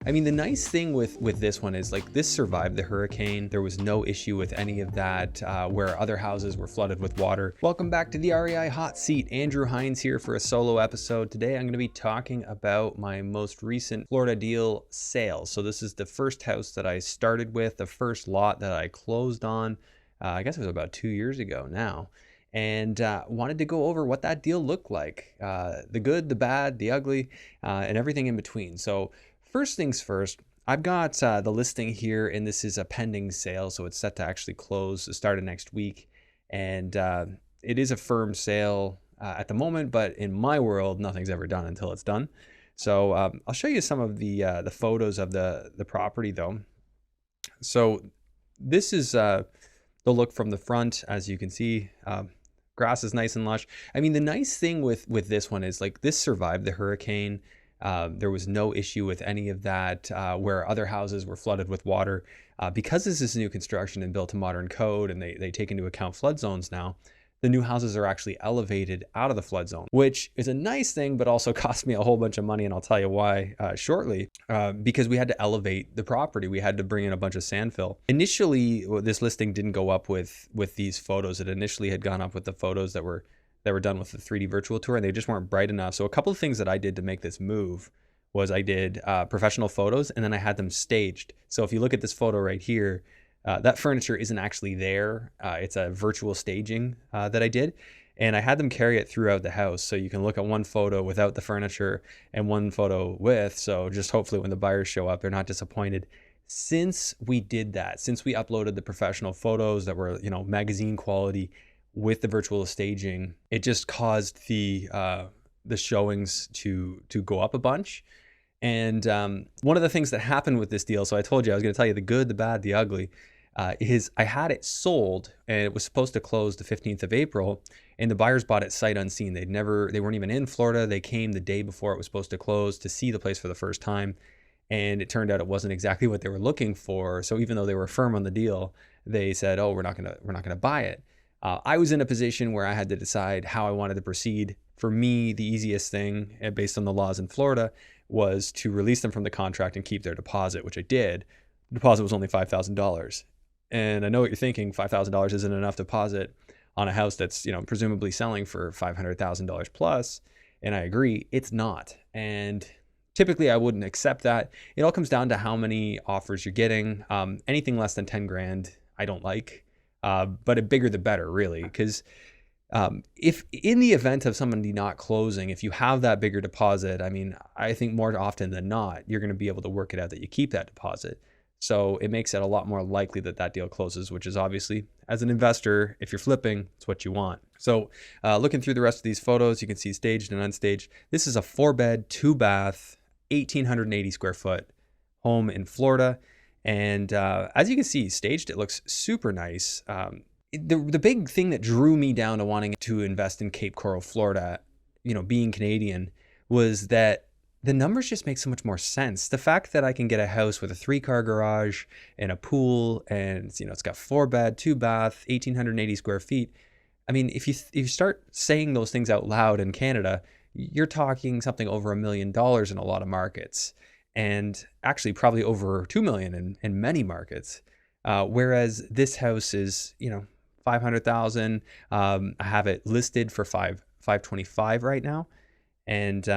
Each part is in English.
I mean, the nice thing with this one is like this survived the hurricane. There was no issue with any of that where other houses were flooded with water. Welcome back to the REI Hot Seat. Andrew Hines here for a solo episode. Today I'm going to be talking about my most recent Florida deal sale. So this is the first house that I started with, the first lot that I closed on. I guess it was about 2 years ago now. And wanted to go over what that deal looked like. The good, the bad, the ugly, and everything in between. So first things first, I've got the listing here, and this is a pending sale, so it's set to actually close the start of next week. And it is a firm sale at the moment, but in my world, nothing's ever done until it's done. So I'll show you some of the photos of the property, though. So this is the look from the front, as you can see. Grass is nice and lush. I mean, the nice thing with this one is like this survived the hurricane. There was no issue with any of that where other houses were flooded with water. Because this is new construction and built to modern code and they take into account flood zones now, the new houses are actually elevated out of the flood zone, which is a nice thing, but also cost me a whole bunch of money. And I'll tell you why shortly, because we had to elevate the property. We had to bring in a bunch of sand fill. Initially, this listing didn't go up with these photos. It initially had gone up with the photos that were done with the 3D virtual tour, and they just weren't bright enough. So a couple of things that I did to make this move was I did professional photos, and then I had them staged. So if you look at this photo right here, that furniture isn't actually there. It's a virtual staging that I did, and I had them carry it throughout the house. So you can look at one photo without the furniture and one photo with, so just hopefully when the buyers show up, they're not disappointed. Since we did that, since we uploaded the professional photos that were, magazine quality, with the virtual staging, it just caused the showings to go up a bunch. And one of the things that happened with this deal, so I told you I was going to tell you the good, the bad, the ugly, is I had it sold and it was supposed to close the 15th of April, and the buyers bought it sight unseen. They weren't even in Florida. They came the day before it was supposed to close to see the place for the first time, and it turned out it wasn't exactly what they were looking for. So even though they were firm on the deal, they said, "Oh, we're not gonna buy it." I was in a position where I had to decide how I wanted to proceed. For me, the easiest thing, based on the laws in Florida, was to release them from the contract and keep their deposit, which I did. The deposit was only $5,000. And I know what you're thinking, $5,000 isn't enough deposit on a house that's, presumably selling for $500,000 plus. And I agree, it's not. And typically I wouldn't accept that. It all comes down to how many offers you're getting. Anything less than 10 grand, I don't like. But the bigger the better, really, because if in the event of somebody not closing, if you have that bigger deposit, I mean, I think more often than not, you're going to be able to work it out that you keep that deposit. So it makes it a lot more likely that that deal closes, which is obviously, as an investor, if you're flipping, it's what you want. So looking through the rest of these photos, you can see staged and unstaged. This is a 4-bed, 2-bath, 1,880 square foot home in Florida. And as you can see, staged, it looks super nice. The big thing that drew me down to wanting to invest in Cape Coral, Florida, being Canadian, was that the numbers just make so much more sense. The fact that I can get a house with a 3-car garage and a pool, and it's got 4-bed, 2-bath, 1,880 square feet. I mean, if you start saying those things out loud in Canada, you're talking something over $1 million in a lot of markets. And actually probably over 2 million in many markets. Whereas this house is, 500,000. I have it listed for 525 right now. And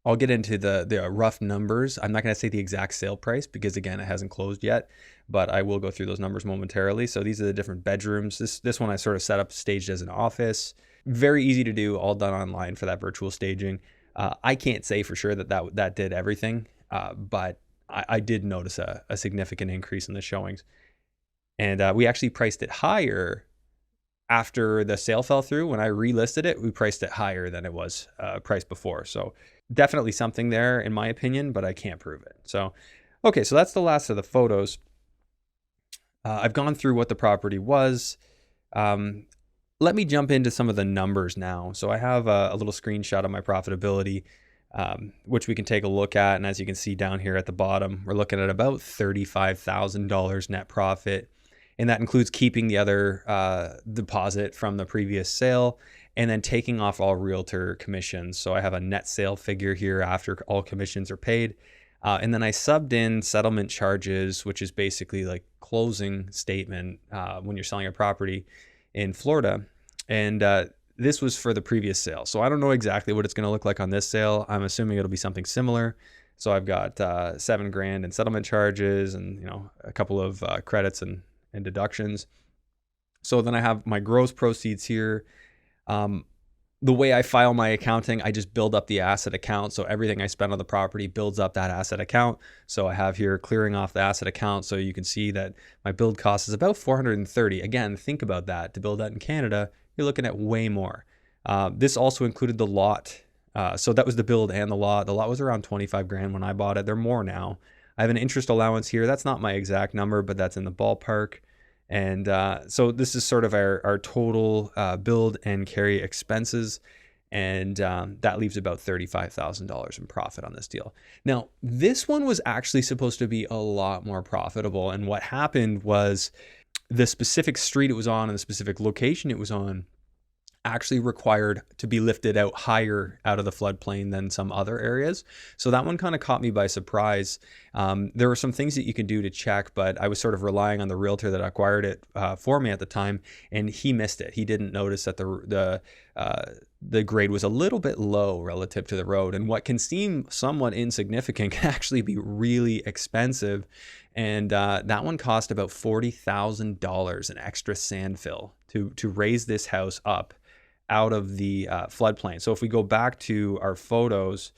I'll get into the rough numbers. I'm not going to say the exact sale price because, again, it hasn't closed yet, but I will go through those numbers momentarily. So these are the different bedrooms. This one I sort of set up staged as an office. Very easy to do, all done online for that virtual staging. I can't say for sure that did everything. But I did notice a significant increase in the showings. And we actually priced it higher after the sale fell through. When I relisted it, we priced it higher than it was priced before. So definitely something there in my opinion, but I can't prove it. So, okay, so that's the last of the photos. I've gone through what the property was. Let me jump into some of the numbers now. So I have a little screenshot of my profitability, which we can take a look at. And as you can see down here at the bottom, we're looking at about $35,000 net profit. And that includes keeping the other deposit from the previous sale and then taking off all realtor commissions. So I have a net sale figure here after all commissions are paid. And then I subbed in settlement charges, which is basically like closing statement when you're selling a property in Florida. And this was for the previous sale. So I don't know exactly what it's going to look like on this sale. I'm assuming it'll be something similar. So I've got $7,000 in settlement charges and, you know, a couple of credits and deductions. So then I have my gross proceeds here. The way I file my accounting, I just build up the asset account. So everything I spend on the property builds up that asset account. So I have here clearing off the asset account. So you can see that my build cost is about $430. Again, think about that. To build that in Canada, you're looking at way more. This also included the lot. So that was the build and the lot. The lot was around $25,000 when I bought it. They're more now. I have an interest allowance here. That's not my exact number, but that's in the ballpark. And so this is sort of our total build and carry expenses. And that leaves about $35,000 in profit on this deal. Now, this one was actually supposed to be a lot more profitable. And what happened was the specific street it was on and the specific location it was on actually required to be lifted out higher out of the floodplain than some other areas. So that one kind of caught me by surprise. There were some things that you can do to check, but I was sort of relying on the realtor that acquired it for me at the time, and he missed it. He didn't notice that the grade was a little bit low relative to the road, and what can seem somewhat insignificant can actually be really expensive. And that one cost about $40,000 in extra sand fill to raise this house up out of the floodplain. So if we go back to our photos,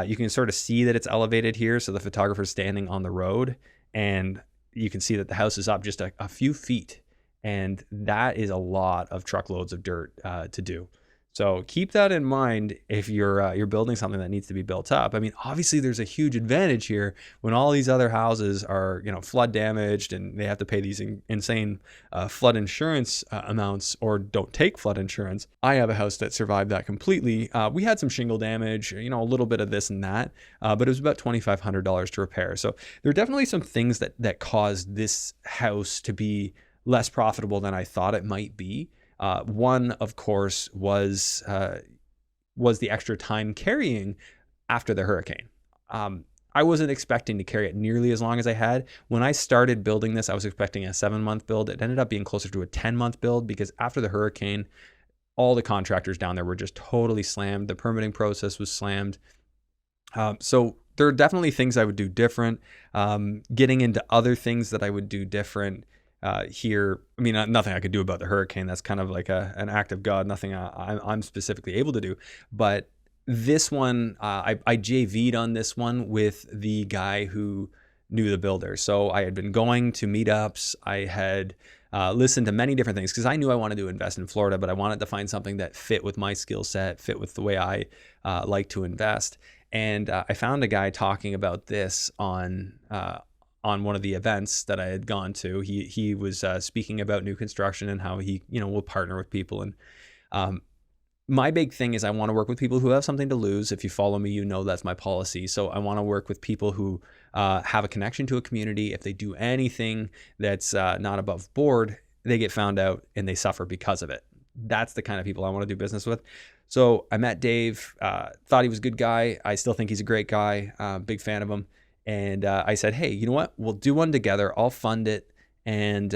you can sort of see that it's elevated here. So the photographer's standing on the road, and you can see that the house is up just a few feet. And that is a lot of truckloads of dirt to do. So keep that in mind if you're building something that needs to be built up. I mean, obviously there's a huge advantage here when all these other houses are, you know, flood damaged and they have to pay these insane flood insurance amounts, or don't take flood insurance. I have a house that survived that completely. We had some shingle damage, you know, a little bit of this and that, but it was about $2,500 to repair. So there are definitely some things that caused this house to be less profitable than I thought it might be. One, of course, was the extra time carrying after the hurricane. I wasn't expecting to carry it nearly as long as I had. When I started building this, I was expecting a 7-month build. It ended up being closer to a 10-month build because after the hurricane, all the contractors down there were just totally slammed. The permitting process was slammed. So there are definitely things I would do different. Getting into other things that I would do different. Here, I mean, nothing I could do about the hurricane. That's kind of like an act of God, nothing I'm specifically able to do. But this one, I JV'd on this one with the guy who knew the builder. So I had been going to meetups. I had listened to many different things because I knew I wanted to invest in Florida, but I wanted to find something that fit with my skill set, fit with the way I like to invest. And I found a guy talking about this on one of the events that I had gone to. He was speaking about new construction and how he, you know, will partner with people. And my big thing is I want to work with people who have something to lose. If you follow me, you know that's my policy. So I want to work with people who have a connection to a community. If they do anything that's not above board, they get found out and they suffer because of it. That's the kind of people I want to do business with. So I met Dave, thought he was a good guy. I still think he's a great guy, big fan of him. And I said, hey, you know what? We'll do one together. I'll fund it and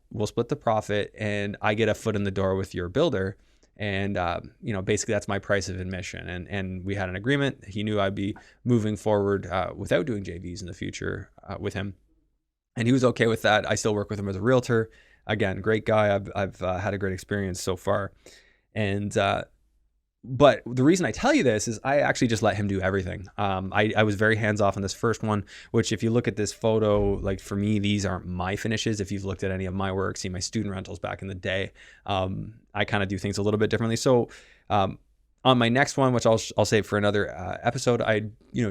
we'll split the profit and I get a foot in the door with your builder. And, you know, basically that's my price of admission. And we had an agreement. He knew I'd be moving forward without doing JVs in the future with him. And he was okay with that. I still work with him as a realtor. Again, great guy. I've had a great experience so far. And but the reason I tell you this is I actually just let him do everything. I was very hands-off on this first one, which if you look at this photo, like for me, these aren't my finishes. If you've looked at any of my work, see my student rentals back in the day, I kind of do things a little bit differently. So on my next one, which I'll save for another episode, I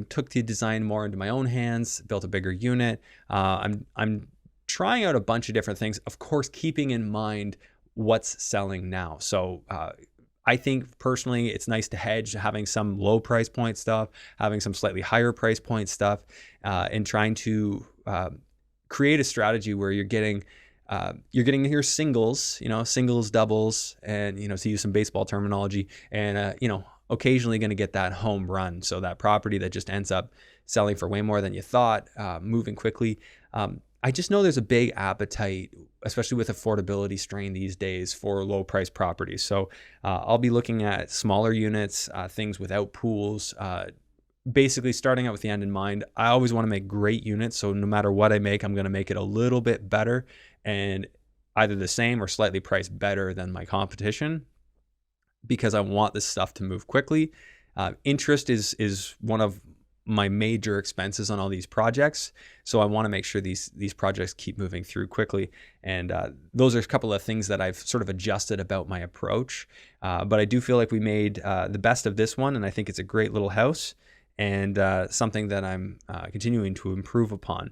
took the design more into my own hands, built a bigger unit. I'm trying out a bunch of different things, of course, keeping in mind what's selling now. So I think personally, it's nice to hedge, having some low price point stuff, having some slightly higher price point stuff, and trying to create a strategy where you're getting your singles, singles, doubles, and, to use some baseball terminology, and, occasionally going to get that home run. So that property that just ends up selling for way more than you thought, moving quickly. I just know there's a big appetite, especially with affordability strain these days, for low price properties. So I'll be looking at smaller units, things without pools, basically starting out with the end in mind. I always want to make great units. So no matter what I make, I'm going to make it a little bit better and either the same or slightly priced better than my competition, because I want this stuff to move quickly. Interest is one of my major expenses on all these projects. So I want to make sure these projects keep moving through quickly. And those are a couple of things that I've sort of adjusted about my approach. But I do feel like we made the best of this one. And I think it's a great little house and something that I'm continuing to improve upon.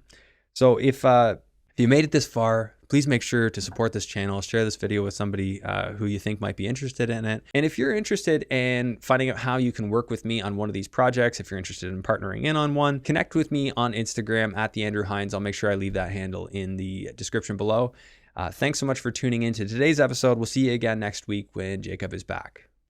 So if you made it this far, please make sure to support this channel, share this video with somebody who you think might be interested in it. And if you're interested in finding out how you can work with me on one of these projects, if you're interested in partnering in on one, connect with me on Instagram at the Andrew Hines. I'll make sure I leave that handle in the description below. Thanks so much for tuning in to today's episode. We'll see you again next week when Jacob is back.